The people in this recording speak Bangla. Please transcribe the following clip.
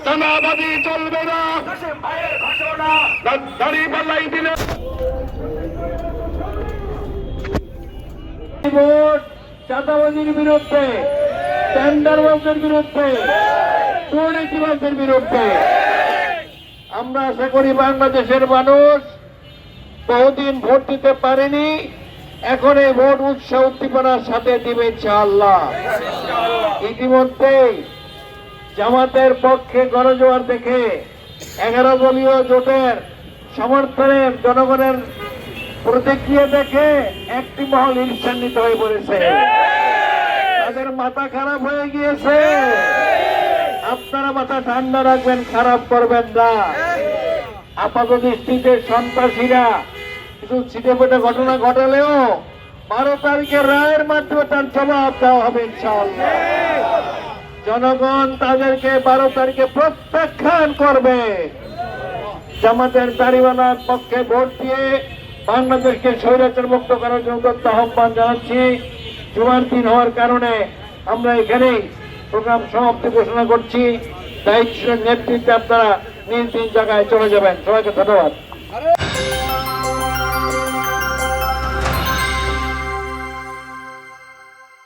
চাঁদাবাজি চলবে না, দাঁড়িপাল্লাই দিলে ভোট চাঁদাবাজির বিরুদ্ধে, টেন্ডারবাজদের বিরুদ্ধে, দুর্নীতিবাজদের বিরুদ্ধে। আমরা আশা করি বাংলাদেশের মানুষ বহুদিন ভোট দিতে পারেনি, এখন এই ভোট উৎসাহ উদ্দীপনার সাথে দিবে ইনশাআল্লাহ। ইতিমধ্যে জামাতের পক্ষে গণজোয়ার দেখে 11 দলীয় জোটের সমর্থনের জনগণের প্রতিক্রিয়া দেখে একটি মহল ঈর্ষান্বিত হয়ে পড়েছে, তাদের মাথা খারাপ হয়ে গিয়েছে। আপনারা মাথা ঠান্ডা রাখবেন, খারাপ করবেন না। আপাত দৃষ্টিতে সন্ত্রাসীরা কিছু ছিটেফোঁটে ঘটনা ঘটালেও 12 তারিখের রায়ের মাধ্যমে তার জবাব দেওয়া হবে ইনশাআল্লাহ। জনগণ তাদেরকে 12 তারিখে প্রত্যাখ্যান করবে। জামাতের দাড়িওয়ালার পক্ষে ভোট দিয়ে বাংলাদেশকে স্বৈরাচার মুক্ত করার জন্য আহ্বান জানাচ্ছি। জুমার দিন হওয়ার কারণে আমরা এখানেই প্রোগ্রাম সমাপ্তি ঘোষণা করছি। দায়িত্বের নেতৃত্বে আপনারা নিজ নিজ জায়গায় চলে যাবেন। সবাইকে ধন্যবাদ।